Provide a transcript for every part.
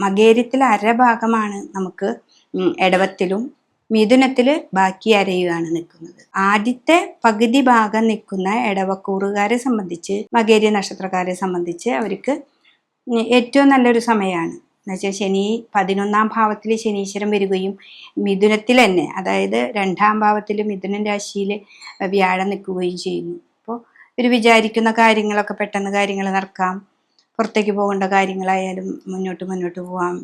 മകേര്യത്തിൽ അരഭാഗമാണ് നമുക്ക് ഇടവത്തിലും, മിഥുനത്തിൽ ബാക്കി അരയുമാണ് നിൽക്കുന്നത്. ആദ്യത്തെ പകുതി ഭാഗം നിൽക്കുന്ന ഇടവക്കൂറുകാരെ സംബന്ധിച്ച്, മകേര്യ നക്ഷത്രക്കാരെ സംബന്ധിച്ച് അവർക്ക് ഏറ്റവും നല്ലൊരു സമയമാണ്. എന്നുവെച്ചാൽ ശനി 11ാം ഭാവത്തിൽ ശനീശ്വരൻ വരികയും മിഥുനത്തിൽ തന്നെ, അതായത് 2ാം ഭാവത്തിൽ മിഥുനൻ രാശിയിൽ വ്യാഴം നിൽക്കുകയും ചെയ്യുന്നു. അപ്പോൾ ഇവർ വിചാരിക്കുന്ന കാര്യങ്ങളൊക്കെ പെട്ടെന്ന് കാര്യങ്ങൾ നടക്കാം. പുറത്തേക്ക് പോകേണ്ട കാര്യങ്ങളായാലും മുന്നോട്ട് പോകാം.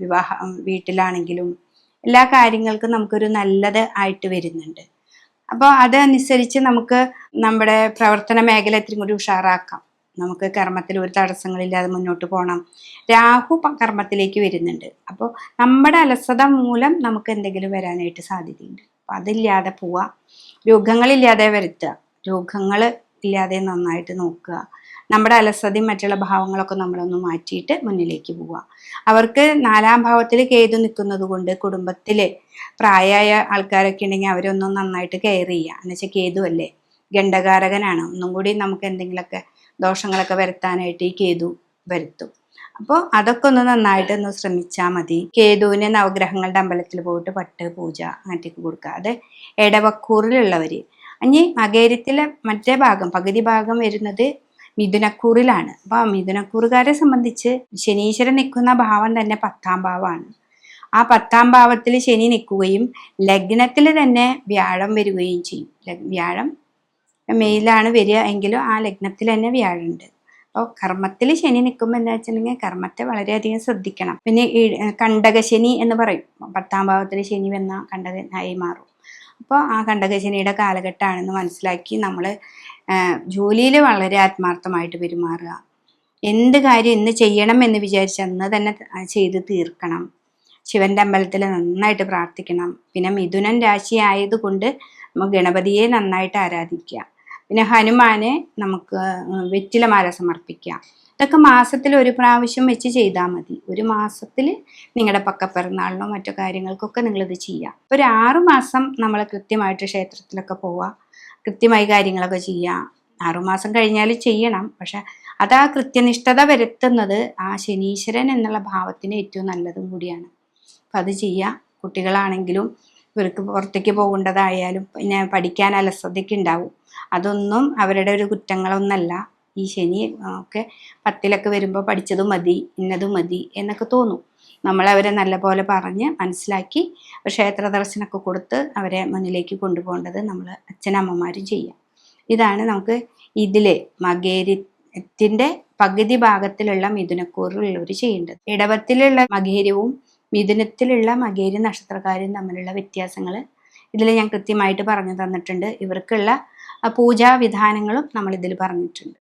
വീട്ടിലാണെങ്കിലും എല്ലാ കാര്യങ്ങൾക്കും നമുക്കൊരു നല്ലത് ആയിട്ട് വരുന്നുണ്ട്. അപ്പോൾ അതനുസരിച്ച് നമുക്ക് നമ്മുടെ പ്രവർത്തന മേഖല ഇത്തിരി കൂടി ഉഷാറാക്കാം. നമുക്ക് കർമ്മത്തിൽ ഒരു തടസ്സങ്ങളില്ലാതെ മുന്നോട്ട് പോകണം. രാഹു കർമ്മത്തിലേക്ക് വരുന്നുണ്ട്. അപ്പോൾ നമ്മുടെ അലസത മൂലം നമുക്ക് എന്തെങ്കിലും വരാനായിട്ട് സാധ്യതയുണ്ട്. അപ്പം അതില്ലാതെ പോവുക, രോഗങ്ങളില്ലാതെ വരുത്തുക, രോഗങ്ങൾ ഇല്ലാതെ നന്നായിട്ട് നോക്കുക. നമ്മുടെ അലസതയും മറ്റുള്ള ഭാവങ്ങളൊക്കെ നമ്മളൊന്ന് മാറ്റിയിട്ട് മുന്നിലേക്ക് പോവുക. അവർക്ക് 4ാം ഭാവത്തിൽ കേതു നിൽക്കുന്നത് കൊണ്ട് കുടുംബത്തിൽ പ്രായമായ ആൾക്കാരൊക്കെ ഉണ്ടെങ്കിൽ അവരൊന്നും നന്നായിട്ട് കെയർ ചെയ്യുക. എന്നുവെച്ചാൽ കേതു അല്ലേ, ഗണ്ഡകാരകനാണ്. ഒന്നും കൂടി നമുക്ക് എന്തെങ്കിലുമൊക്കെ ദോഷങ്ങളൊക്കെ വരുത്താനായിട്ട് ഈ കേതു വരുത്തും. അപ്പോൾ അതൊക്കെ ഒന്ന് നന്നായിട്ടൊന്ന് ശ്രമിച്ചാൽ മതി. കേതുവിന് നവഗ്രഹങ്ങളുടെ അമ്പലത്തിൽ പോയിട്ട് പട്ട് പൂജ അങ്ങനത്തേക്ക് കൊടുക്കുക. അത് ഇടവക്കൂറിലുള്ളവർ. ഇനി മകേര്യത്തിലെ മറ്റേ ഭാഗം, പകുതി ഭാഗം വരുന്നത് മിഥുനക്കൂറിലാണ്. അപ്പോൾ മിഥുനക്കൂറുകാരെ സംബന്ധിച്ച് ശനീശ്വരൻ നിൽക്കുന്ന ഭാവം തന്നെ 10ാം ഭാവമാണ്. ആ 10ാം ഭാവത്തിൽ ശനി നിൽക്കുകയും ലഗ്നത്തിൽ തന്നെ വ്യാഴം വരികയും ചെയ്യും. വ്യാഴം മെയിലാണ് വരിക എങ്കിലും ആ ലഗ്നത്തിൽ തന്നെ വ്യാഴമുണ്ട്. അപ്പോൾ കർമ്മത്തിൽ ശനി നിൽക്കുമ്പോൾ എന്താ വെച്ചിട്ടുണ്ടെങ്കിൽ കർമ്മത്തെ വളരെയധികം ശ്രദ്ധിക്കണം. പിന്നെ കണ്ടകശനി എന്ന് പറയും. 10ാം ഭാവത്തിൽ ശനി വന്നാൽ കണ്ടകനായി മാറും. അപ്പോൾ ആ കണ്ടകശനിയുടെ കാലഘട്ടമാണെന്ന് മനസ്സിലാക്കി നമ്മൾ ജോലിയിൽ വളരെ ആത്മാർത്ഥമായിട്ട് പെരുമാറുക. എന്ത് കാര്യം ഇന്ന് ചെയ്യണം എന്ന് വിചാരിച്ച് അന്ന് തന്നെ ചെയ്ത് തീർക്കണം. ശിവന്റെ അമ്പലത്തിൽ നന്നായിട്ട് പ്രാർത്ഥിക്കണം. പിന്നെ മിഥുനൻ രാശി ആയതുകൊണ്ട് നമുക്ക് ഗണപതിയെ നന്നായിട്ട് ആരാധിക്കുക. പിന്നെ ഹനുമാനെ നമുക്ക് വെറ്റിലമാല സമർപ്പിക്കുക. ഇതൊക്കെ മാസത്തിൽ ഒരു പ്രാവശ്യം വെച്ച് ചെയ്താൽ മതി. ഒരു മാസത്തിൽ നിങ്ങളുടെ പക്കപ്പിറന്നാളിനോ മറ്റോ കാര്യങ്ങൾക്കൊക്കെ നിങ്ങളിത് ചെയ്യുക. ഒരു 6 മാസം നമ്മൾ കൃത്യമായിട്ട് ക്ഷേത്രത്തിലൊക്കെ പോവുക, കൃത്യമായി കാര്യങ്ങളൊക്കെ ചെയ്യുക. 6 മാസം കഴിഞ്ഞാൽ ചെയ്യണം. പക്ഷെ അത് ആ കൃത്യനിഷ്ഠത വരുത്തുന്നത് ആ ശനീശ്വരൻ എന്നുള്ള ഭാവത്തിന് ഏറ്റവും നല്ലതും കൂടിയാണ്. അപ്പം അത് ചെയ്യുക. കുട്ടികളാണെങ്കിലും ഇവർക്ക് പുറത്തേക്ക് പോകേണ്ടതായാലും പിന്നെ പഠിക്കാൻ അലസതയ്ക്ക് ഉണ്ടാവും. അതൊന്നും അവരുടെ ഒരു കുറ്റങ്ങളൊന്നല്ല. ഈ ശനി ഒക്കെ 10ലൊക്കെ വരുമ്പോൾ പഠിച്ചതും മതി, ഇന്നതും മതി എന്നൊക്കെ തോന്നും. നമ്മളവരെ നല്ലപോലെ പറഞ്ഞ് മനസ്സിലാക്കി ക്ഷേത്ര ദർശനമൊക്കെ കൊടുത്ത് അവരെ മുന്നിലേക്ക് കൊണ്ടുപോകേണ്ടത് നമ്മൾ അച്ഛനമ്മമാരും ചെയ്യാം. ഇതാണ് നമുക്ക് ഇതിൽ മകേര്യത്തിൻ്റെ പകുതി ഭാഗത്തിലുള്ള മിഥുനക്കൂറിലുള്ളവർ ചെയ്യേണ്ടത്. ഇടവത്തിലുള്ള മകേര്യവും മിഥുനത്തിലുള്ള മകേര്യ നക്ഷത്രക്കാരും തമ്മിലുള്ള വ്യത്യാസങ്ങൾ ഇതിൽ ഞാൻ കൃത്യമായിട്ട് പറഞ്ഞു തന്നിട്ടുണ്ട്. ഇവർക്കുള്ള പൂജാവിധാനങ്ങളും നമ്മൾ ഇതിൽ പറഞ്ഞിട്ടുണ്ട്.